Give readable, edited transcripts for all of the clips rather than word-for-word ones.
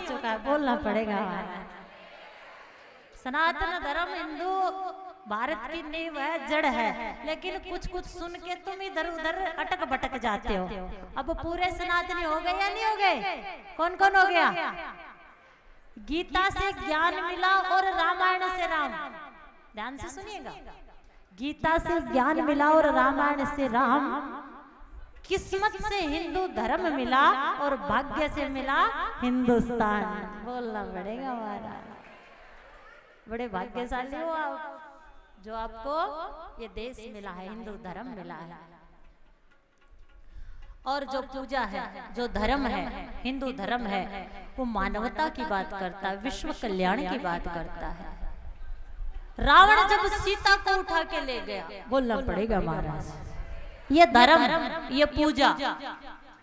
चुका है, बोलना पड़ेगा। सनातन धर्म हिंदू भारत की नींव है, जड़ है, लेकिन कुछ कुछ सुन के तुम इधर उधर अटक भटक जाते हो। अब पूरे सनातनी हो गए या नहीं हो गए? कौन कौन हो गया? गीता से ज्ञान मिला और रामायण से राम, ध्यान से सुनिएगा, गीता से ज्ञान मिला और रामायण से राम, किस्मत से हिंदू धर्म मिला और भाग्य से मिला हिंदुस्तान। बोलना पड़ेगा हमारा, बड़े भाग्यशाली हो आप जो आपको ये देश मिला है, हिंदू धर्म मिला है। और जो पूजा है, जो धर्म है, हिंदू धर्म है, वो मानवता की बात करता है, विश्व कल्याण की बात करता है। रावण जब सीता को उठा के ले गया, बोलना पड़ेगा महाराज, ये धर्म, ये पूजा,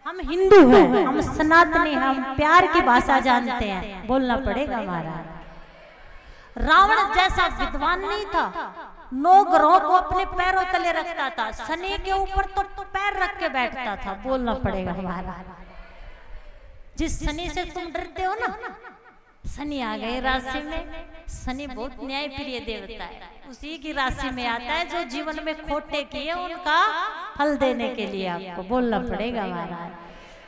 हम हिंदू हैं, हम सनातनी, हम प्यार की भाषा जानते हैं, बोलना पड़ेगा महाराज। रावण जैसा विद्वान नहीं था, 9 ग्रहों को अपने पैरों तले रखता था, शनि के ऊपर तो पैर रख के बैठता था, बोलना पड़ेगा महाराज। जिस शनि से तुम डरते हो ना, शनि आ गए राशि में, शनि बहुत न्यायप्रिय देवता है, उसी की राशि में आता है जो जीवन में खोटे किए उनका फल देने के लिए आपको, बोलना पड़ेगा महाराज।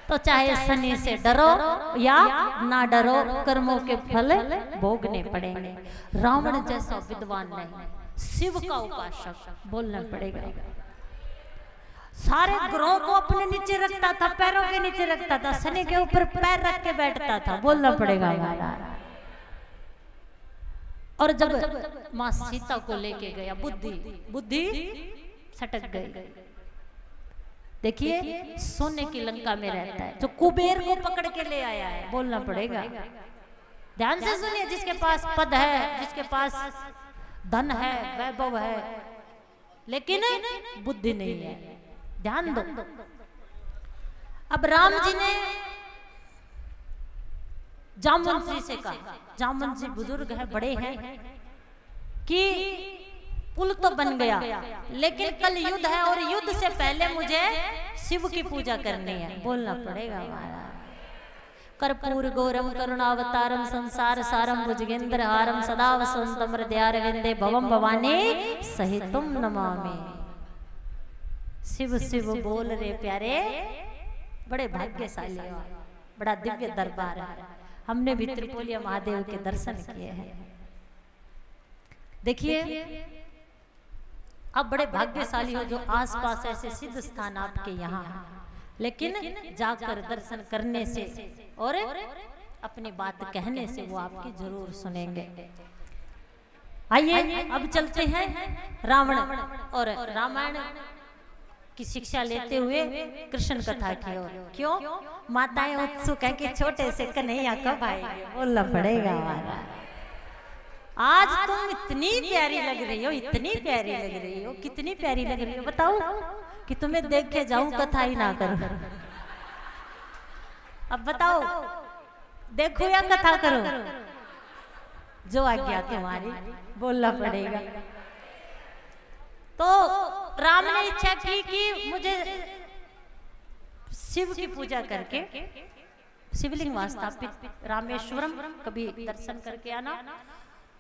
तो चाहे शनि से डरो या ना डरो, कर्मों के फल भोगने पड़ेंगे। रावण जैसा विद्वान नहीं, शिव का उपासक, बोलना पड़ेगा। सारे ग्रहों को अपने नीचे रखता था, पैरों के नीचे रखता था, शनि के ऊपर पैर रख के बैठता था, बोलना पड़ेगा महाराज। और जब माँ सीता को लेके गया, बुद्धि सटक गई। देखिए सोने की लंका में रहता है, जो कुबेर को पकड़ के ले आया है, बोलना पड़ेगा। ध्यान से सुनिए, जिसके पास पद है, जिसके पास धन है, वैभव है, लेकिन बुद्धि नहीं है, ध्यान दो। अब राम जी ने जामुन जी से कहा, जामुन जी बुजुर्ग है, बड़े हैं, कि पुल तो बन गया, लेकिन कल युद्ध है और युद्ध से पहले मुझे शिव की पूजा करनी है, बोलना पड़ेगा हमारा। कर्पूर गौरम करुणावतारम संसार सारम भुजगेंद्र हारम सदा वसंतम हृदयारविंदे भवम भवानी सहितम नमामि। शिव शिव बोल रे प्यारे, बड़े भाग्यशाली हो, बड़ा दिव्य दरबार है। हमने भी त्रिपोलिया महादेव के दर्शन किए हैं। देखिए आप बड़े भाग्यशाली हो जो आसपास ऐसे सिद्ध स्थान आपके यहाँ हैं, लेकिन जाकर दर्शन करने से और अपनी बात कहने से वो आपकी जरूर सुनेंगे। आइए अब चलते हैं रावण और रामायण की शिक्षा लेते हुए कृष्ण कथा की ओर। क्यों माताएं उत्सुक है कि छोटे से कन्हैया कब आएंगे, बोलना पड़ेगा हमारा। आज तुम इतनी प्यारी लग रही हो, इतनी प्यारी लग रही हो, कितनी प्यारी लग रही हो, बताओ कि तुम्हें देख के जाऊं कथा ही ना करूं। अब बताओ देखो या कथा करो, जो आज्ञा तुम्हारी, बोलना पड़ेगा। तो राम ने इच्छा की कि मुझे शिव की पूजा करके शिवलिंग वहां स्थापित रामेश्वरम कभी दर्शन करके आना,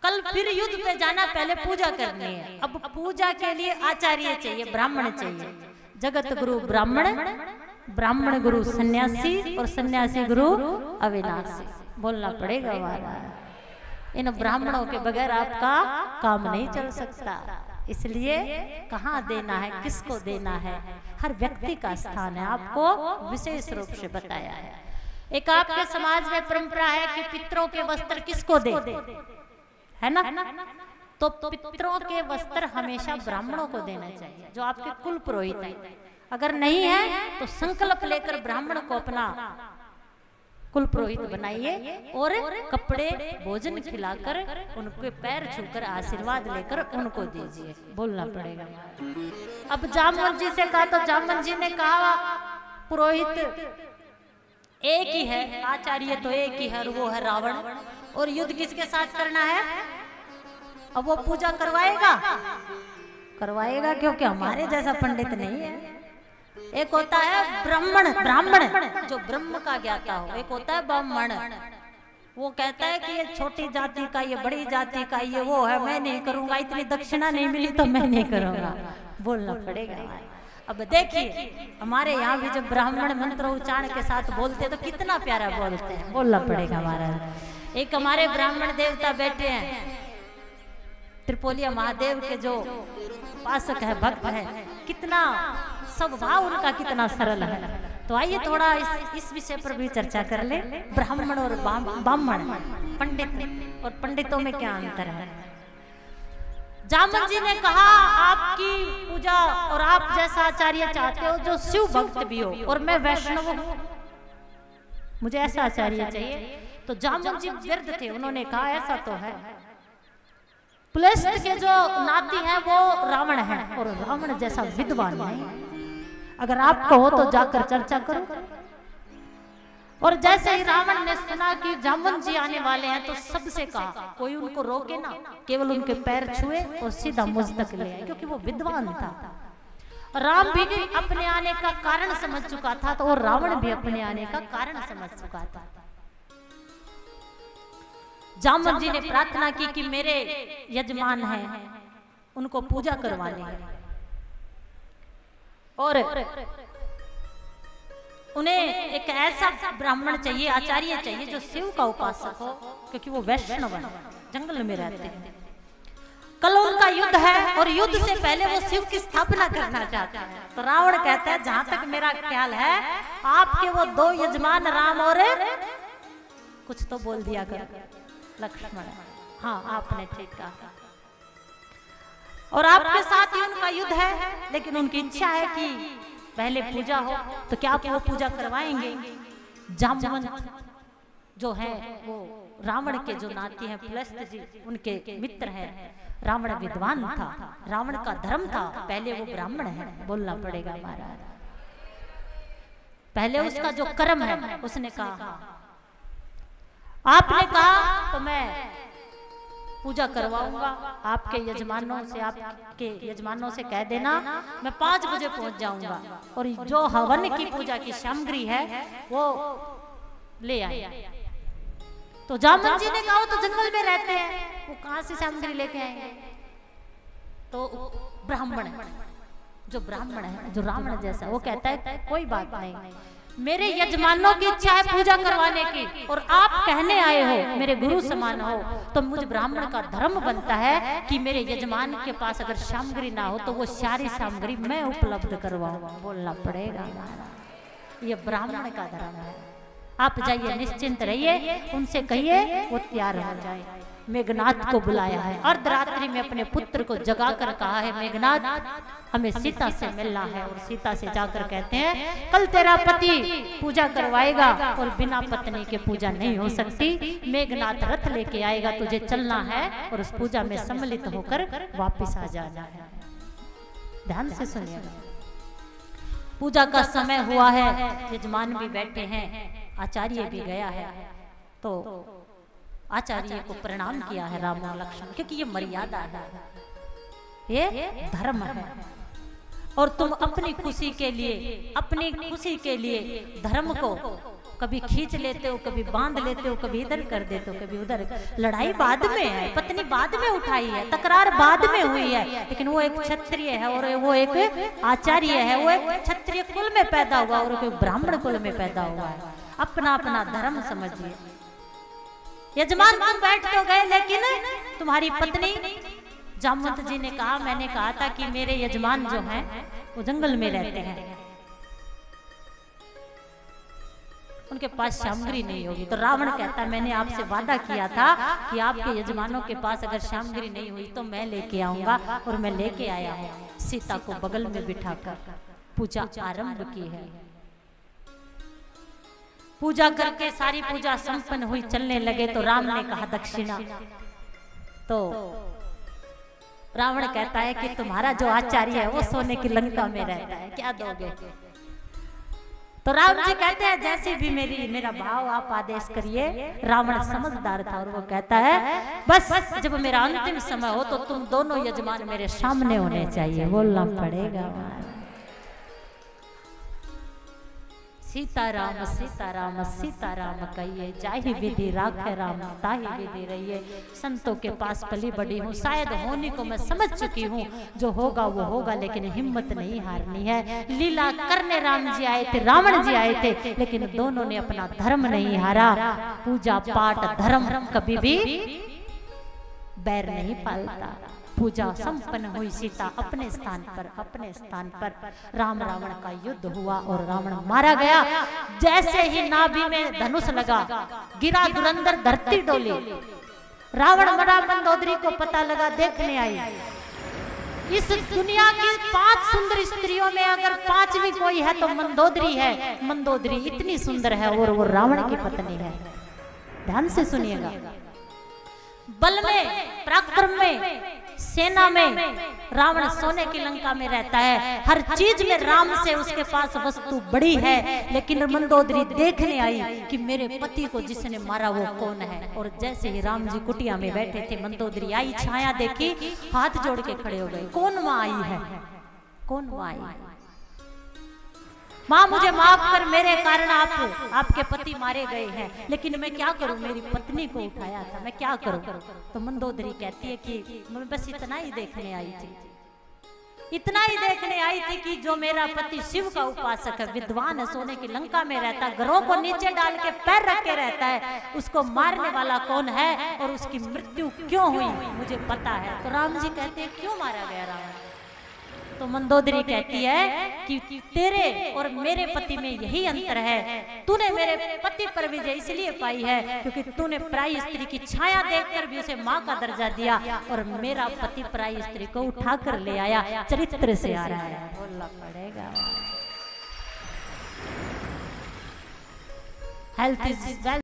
कल फिर युद्ध पे जाना, पहले पूजा करनी है। अब पूजा के लिए आचार्य चाहिए, ब्राह्मण चाहिए, जगत गुरु ब्राह्मण, ब्राह्मण गुरु सन्यासी और सन्यासी गुरु अविनाशी, बोलना पड़ेगा हमारा। इन ब्राह्मणों के बगैर आपका काम नहीं चल सकता, इसलिए कहाँ देना है, किसको देना है, हर व्यक्ति का स्थान है, आपको विशेष रूप से बताया है। एक आपके समाज में परंपरा है कि पितरों के वस्त्र किसको दे, है ना? तो पितरों के वस्त्र हमेशा ब्राह्मणों को देना चाहिए, जो आपके कुल पुरोहित हैं। अगर नहीं है तो संकल्प लेकर ब्राह्मण को अपना कुल पुरोहित बनाइए और कपड़े भोजन खिलाकर उनके पैर छूकर आशीर्वाद लेकर उनको दीजिए, बोलना पड़ेगा। अब जामवंत जी से कहा तो जामवंत जी ने कहा पुरोहित एक ही है, आचार्य तो एक ही है और वो है रावण, और युद्ध किसके साथ करना है? अब वो पूजा करवाएगा, करवाएगा क्योंकि हमारे जैसा पंडित नहीं है। एक होता है ब्राह्मण, ब्राह्मण जो ब्रह्म का ज्ञाता हो, एक होता है ब्राह्मण वो कहता है कि ये छोटी जाति का, ये बड़ी जाति का, ये वो है, मैं नहीं करूंगा, इतनी दक्षिणा नहीं मिली तो मैं नहीं करूंगा। बोलना पड़ेगा। अब देखिए हमारे यहाँ भी जब ब्राह्मण मंत्र उच्चारण के साथ बोलते हैं तो कितना प्यारा बोलते हैं, बोलना पड़ेगा महाराज। एक हमारे ब्राह्मण देवता बैठे हैं, त्रिपोलिया महादेव के जो उपासक है, भक्त है, कितना स्वभाव उनका कितना सरल है। तो आइए थोड़ा इस विषय पर भी चर्चा कर ले। ब्राह्मण और ब्राह्मण, पंडित और पंडितों में क्या अंतर है। जामन जी ने कहा आपकी पूजा और आप जैसा आचार्य चाहते हो जो शिव भक्त भी हो, और मैं वैष्णव हूं, मुझे ऐसा आचार्य चाहिए। तो जामन जी व्यर्थ थे, उन्होंने कहा ऐसा तो है, पुलस्त के जो नाती हैं वो रावण है, और रावण जैसा विद्वान नहीं। अगर आप कहो तो जाकर चर्चा करो। और जैसे ही रावण ने सुना कि जामवन जी आने वाले हैं तो सबसे कहा कोई उनको रोके ना, केवल उनके पैर छुए और सीधा मुझ तक ले आए, क्योंकि वो विद्वान था। राम भी अपने आने का कारण समझ चुका था, तो और रावण भी अपने आने का कारण समझ चुका था। जामवन जी ने प्रार्थना की कि मेरे यजमान हैं, उनको पूजा करवानी है, और उन्हें एक ऐसा ब्राह्मण चाहिए, आचार्य चाहिए जो शिव का उपासक हो, क्योंकि वो वैष्णव है, जंगल में रहते हैं। कल उनका युद्ध है और युद्ध से पहले वो शिव की स्थापना करना चाहते हैं। तो रावण कहता है जहां तक मेरा ख्याल है आपके वो दो यजमान राम और कुछ तो बोल दिया कर लक्ष्मण, हाँ आपने ठीक कहा, और आपके साथ ही उनका युद्ध है, लेकिन उनकी इच्छा है कि पहले पूजा हो, तो क्या आप वो पूजा करवाएंगे। जामवंत जो है वो रावण के जो नाती हैं पुलस्त जी, उनके मित्र हैं। रावण विद्वान था, रावण का धर्म था, पहले वो ब्राह्मण है, बोलना पड़ेगा महाराज। पहले उसका जो कर्म है, उसने कहा आपने कहा तो मैं पूजा करवाऊंगा, आपके यजमानों से, आपके यजमानों से कह देना मैं 5 बजे पहुंच जाऊंगा, और जो हवन की पूजा की सामग्री है वो ले आए। तो जामन जी ने कहा तो जंगल में रहते हैं, वो कहां से सामग्री लेके आएंगे। तो ब्राह्मण, जो ब्राह्मण है, जो रावण जैसा, वो कहता है कोई बात नहीं, मेरे यजमानों की इच्छा है पूजा करवाने की, और आप कहने आए हो मेरे गुरु समान हो, तो मुझे ब्राह्मण का धर्म बनता है कि मेरे यजमान के पास अगर सामग्री ना हो तो वो सारी सामग्री मैं उपलब्ध करवाऊंगा। बोलना पड़ेगा, ये ब्राह्मण का धर्म है। आप जाइए, निश्चिंत रहिए, उनसे कहिए वो तैयार हो जाए। मेघनाथ को बुलाया है, अर्धरात्रि में अपने पुत्र को जगाकर कहा है मेघनाथ हमें सीता से मिलना है, और सीता से जाकर कहते हैं कल तेरा पति पूजा करवाएगा और बिना पत्नी के पूजा नहीं हो सकती। मेघनाथ रथ लेके आएगा, तुझे चलना है और उस पूजा में सम्मिलित होकर वापस आ जाना है। ध्यान से सुनिएगा। पूजा का समय हुआ है, यजमान भी बैठे हैं, आचार्य भी गया है, तो आचार्य को प्रणाम किया है राम और लक्ष्मण, क्योंकि ये मर्यादा है, ये धर्म है, और तुम अपनी खुशी के लिए, अपनी खुशी के लिए धर्म को कभी खींच लेते हो, कभी बांध लेते हो, कभी इधर कर देते हो, कभी उधर। लड़ाई बाद में है, पत्नी बाद में उठाई है, तकरार बाद में हुई है, लेकिन वो एक क्षत्रिय है और वो एक आचार्य है, वो एक क्षत्रिय कुल में पैदा हुआ और एक ब्राह्मण कुल में पैदा हुआ है। अपना अपना धर्म समझिए। यजमान तुम बैठ तो गए, लेकिन तुम्हारी पत्नी, जामवंत जी ने कहा मैंने कहा था कि मेरे यजमान जो हैं वो जंगल में रहते हैं, उनके पास सामग्री नहीं होगी। तो रावण कहता है मैंने आपसे वादा किया था कि आपके यजमानों के पास अगर सामग्री नहीं हुई तो मैं लेके आऊंगा, और मैं लेके आया हूँ। सीता को बगल में बिठाकर पूजा आरंभ की है। पूजा करके सारी पूजा संपन्न हुई, चलने लगे तो राम ने कहा दक्षिणा। तो रावण कहता है कि तुम्हारा जो आचार्य है वो सोने की लंका में रहता है, क्या दोगे। तो राम जी कहते हैं जैसे भी मेरा भाव आप आदेश करिए। रावण समझदार था और वो कहता है बस जब मेरा अंतिम समय हो तो तुम दोनों यजमान मेरे सामने होने चाहिए। बोलना पड़ेगा। सीताराम सीताराम सीताराम कहिए, जाहि विधि राखे राम ताहि विधि रहिए। संतों के पास पली बड़ी हूँ, शायद होने को मैं समझ चुकी हूँ, जो होगा वो होगा, लेकिन हिम्मत नहीं हारनी है। लीला करने राम जी आए थे, रावण जी आए थे, लेकिन दोनों ने अपना धर्म नहीं हारा। पूजा पाठ धर्म कभी भी बैर नहीं पालता। पूजा संपन्न हुई, सीता अपने स्थान पर, राम रावण का युद्ध हुआ और रावण मारा गया। जैसे ही नाभि में धनुष लगा, गिरा धुरंधर, धरती डोली। रावण मरा, मंदोदरी को पता लगा, देखने आई। इस दुनिया की 5 सुंदर स्त्रियों में अगर 5वीं कोई है तो मंदोदरी है। मंदोदरी इतनी सुंदर है और वो रावण की पत्नी है। ध्यान से सुनिएगा। बल में, पराक्रम में, सेना में रावण सोने की लंका में रहता है। हर चीज में राम से उसके पास वस्तु बड़ी है, लेकिन मंदोदरी देखने आई कि मेरे पति को जिसने मारा वो कौन है। और जैसे ही राम जी कुटिया में बैठे थे, मंदोदरी आई, छाया देखी, हाथ जोड़ के खड़े हो गए। कौन माँ आई है? कौन माँ आई? माँ मुझे माफ कर, मेरे कारण आपके पति मारे गए हैं, लेकिन मैं क्या करूं, मेरी पत्नी को उठाया था, मैं क्या करूं। तो मंदोदरी कहती है कि मैं बस इतना ही देखने आई थी, इतना ही देखने आई थी कि जो मेरा पति शिव का उपासक है, विद्वान है, सोने की लंका में रहता है, घरों को नीचे डाल के पैर रख के रहता है, उसको मारने वाला कौन है और उसकी मृत्यु क्यों हुई मुझे पता है। तो राम जी कहते हैं क्यों मारा गया रावण? तो मंदोदरी कहती है कि तेरे और मेरे पति में यही अंतर है। तूने मेरे पति पर विजय इसलिए पाई है क्योंकि तूने पराई स्त्री की छाया देखकर भी उसे माँ का दर्जा दिया, और मेरा पति पराई स्त्री को उठाकर ले आया। चरित्र से आ रहा है, बोलना पड़ेगा। Health is